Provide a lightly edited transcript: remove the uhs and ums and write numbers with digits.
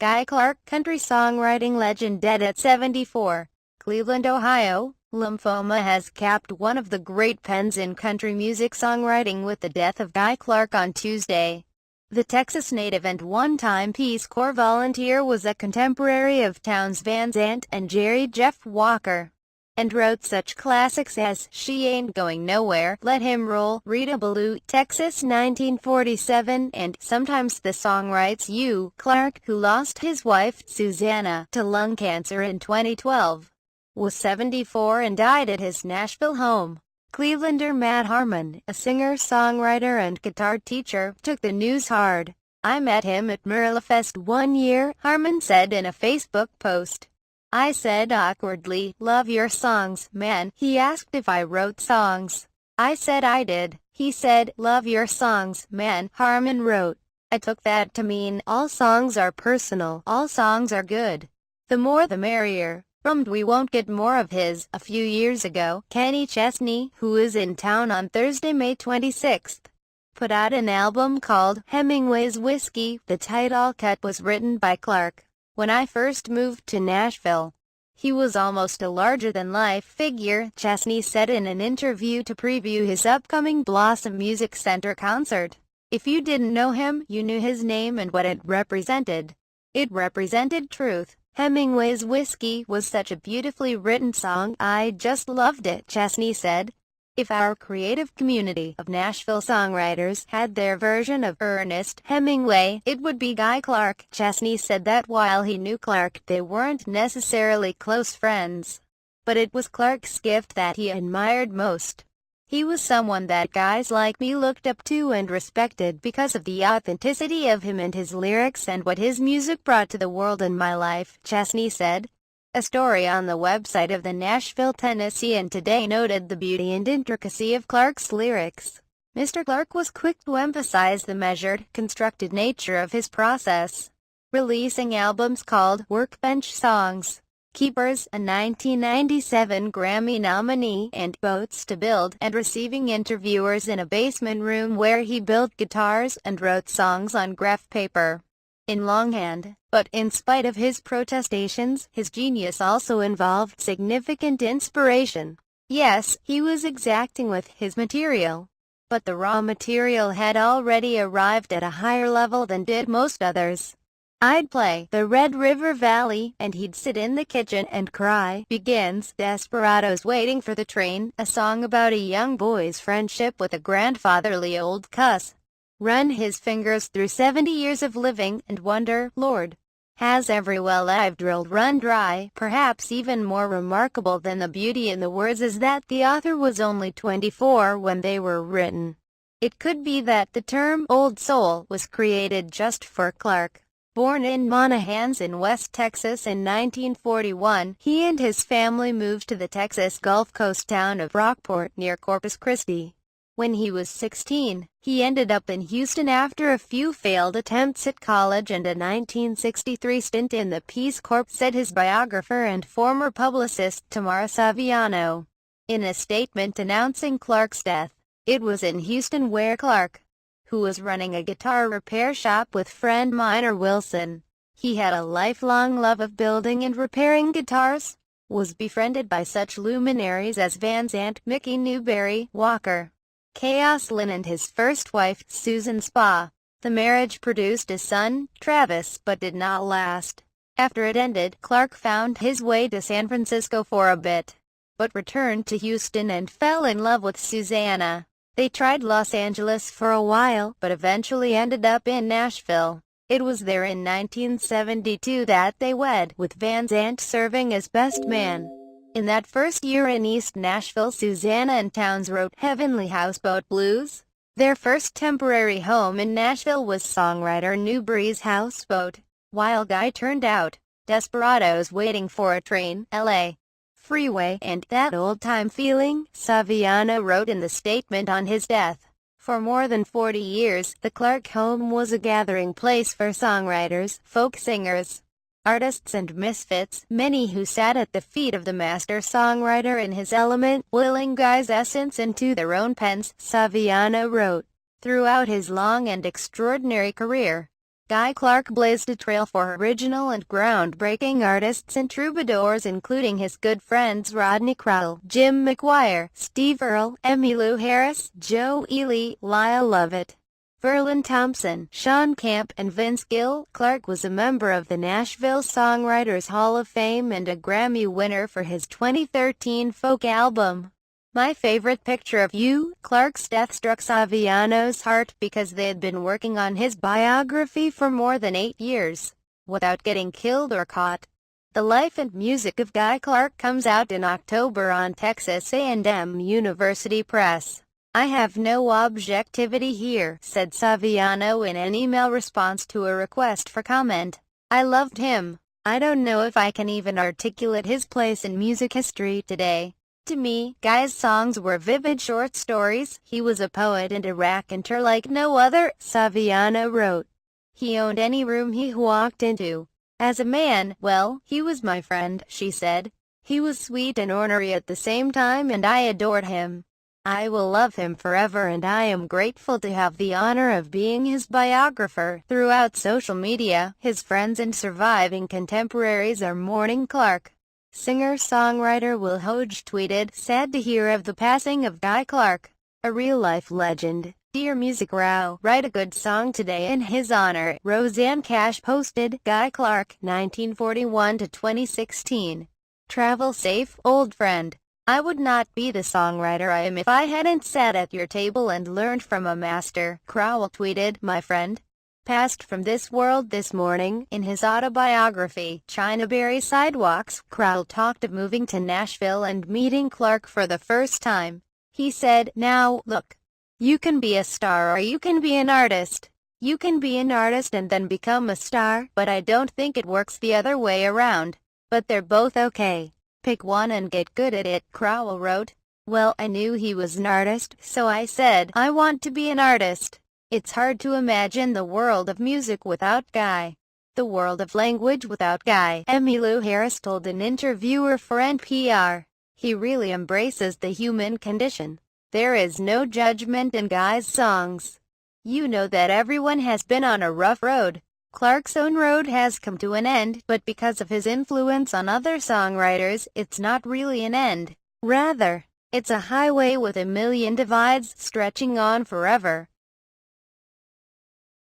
Guy Clark, country songwriting legend, dead at 74. Cleveland, Ohio. Lymphoma has capped one of the great pens in country music songwriting with the death of Guy Clark on Tuesday. The Texas native and one-time Peace Corps volunteer was a contemporary of Townes Van Zandt and Jerry Jeff Walker, and wrote such classics as "She Ain't Going Nowhere," "Let Him Roll," "Rita Ballou," "Texas 1947," and "Sometimes the Song Writes You." Clark, who lost his wife, Susanna, to lung cancer in 2012, was 74 and died at his Nashville home. Clevelander Matt Harmon, a singer-songwriter and guitar teacher, took the news hard. "I met him at Merlefest one year," Harmon said in a Facebook post. "I said awkwardly, 'Love your songs, man.' He asked if I wrote songs. I said I did. He said, 'Love your songs, man,'" Harmon wrote. "I took that to mean all songs are personal, all songs are good. The more the merrier." We won't get more of his. A few years ago, Kenny Chesney, who is in town on Thursday, May 26th, put out an album called Hemingway's Whiskey. The title cut was written by Clark. "When I first moved to Nashville, he was almost a larger-than-life figure," Chesney said in an interview to preview his upcoming Blossom Music Center concert. "If you didn't know him, you knew his name and what it represented. It represented truth. Hemingway's Whiskey was such a beautifully written song. I just loved it," Chesney said. "If our creative community of Nashville songwriters had their version of Ernest Hemingway, it would be Guy Clark." Chesney said that while he knew Clark, they weren't necessarily close friends, but it was Clark's gift that he admired most. "He was someone that guys like me looked up to and respected because of the authenticity of him and his lyrics and what his music brought to the world and my life," Chesney said. A story on the website of the Nashville Tennessean Today noted the beauty and intricacy of Clark's lyrics. Mr. Clark was quick to emphasize the measured, constructed nature of his process, releasing albums called Workbench Songs, Keepers, a 1997 Grammy nominee, and Boats to Build, and receiving interviewers in a basement room where he built guitars and wrote songs on graph paper in longhand. But in spite of his protestations, his genius also involved significant inspiration. Yes, he was exacting with his material, but the raw material had already arrived at a higher level than did most others. "I'd play the Red River Valley, and he'd sit in the kitchen and cry," begins Desperado's Waiting for the Train, a song about a young boy's friendship with a grandfatherly old cuss. "Run his fingers through 70 years of living, and wonder, Lord, has every well I've drilled run dry?" Perhaps even more remarkable than the beauty in the words is that the author was only 24 when they were written. It could be that the term "old soul" was created just for Clark. Born in Monahans in West Texas in 1941, he and his family moved to the Texas Gulf Coast town of Rockport near Corpus Christi. When he was 16, he ended up in Houston after a few failed attempts at college and a 1963 stint in the Peace Corps, said his biographer and former publicist Tamara Saviano. In a statement announcing Clark's death, "It was in Houston where Clark, who was running a guitar repair shop with friend Minor Wilson, he had a lifelong love of building and repairing guitars, was befriended by such luminaries as Van Zandt, Mickey Newberry, Walker, Chaos Lynn and his first wife, Susan Spa. The marriage produced a son, Travis, but did not last. After it ended, Clark found his way to San Francisco for a bit, but returned to Houston and fell in love with Susanna. They tried Los Angeles for a while, but eventually ended up in Nashville. It was there in 1972 that they wed, with Van Zandt serving as best man. In that first year in East Nashville, Susanna and Townes wrote Heavenly Houseboat Blues. Their first temporary home in Nashville was songwriter Newbury's Houseboat, while Guy turned out Desperado's Waiting for a Train, L.A. Freeway, and That Old-Time Feeling, Saviano wrote in the statement on his death. For more than 40 years, the Clark home was a gathering place for songwriters, folk singers, artists and misfits, many who sat at the feet of the master songwriter in his element, willing Guy's essence into their own pens, Saviano wrote. Throughout his long and extraordinary career, Guy Clark blazed a trail for original and groundbreaking artists and troubadours, including his good friends Rodney Crowell, Jim McGuire, Steve Earle, Emmylou Harris, Joe Ely, Lyle Lovett, Verlin Thompson, Sean Camp, and Vince Gill. Clark was a member of the Nashville Songwriters Hall of Fame and a Grammy winner for his 2013 folk album, My Favorite Picture of You. Clark's death struck Saviano's heart because they had been working on his biography for more than 8 years, without getting killed or caught. The Life and Music of Guy Clark comes out in October on Texas A&M University Press. I have no objectivity here, said Saviano in an email response to a request for comment. I loved him. I don't know if I can even articulate his place in music history today. To me, Guy's songs were vivid short stories. He was a poet and a raconteur like no other, Saviano wrote. He owned any room he walked into. As a man, well, he was my friend, she said. He was sweet and ornery at the same time, and I adored him. I will love him forever, and I am grateful to have the honor of being his biographer. Throughout social media, his friends and surviving contemporaries are mourning Clark. Singer-songwriter Will Hodge tweeted, "Sad to hear of the passing of Guy Clark, a real-life legend. Dear Music Row, write a good song today in his honor." Roseanne Cash posted, "Guy Clark, 1941 to 2016. Travel safe, old friend. I would not be the songwriter I am if I hadn't sat at your table and learned from a master." Crowell tweeted, "My friend passed from this world this morning." In his autobiography, Chinaberry Sidewalks, Crowell talked of moving to Nashville and meeting Clark for the first time. He said, "Now, look. You can be a star or you can be an artist. You can be an artist and then become a star, but I don't think it works the other way around. But they're both okay. Pick one and get good at it." Crowell wrote, "Well, I knew he was an artist, so I said, I want to be an artist. It's hard to imagine the world of music without Guy. The world of language without Guy," Emmylou Harris told an interviewer for NPR. "He really embraces the human condition. There is no judgment in Guy's songs. You know that everyone has been on a rough road. Clark's own road has come to an end, but because of his influence on other songwriters, it's not really an end. Rather, it's a highway with a million divides stretching on forever."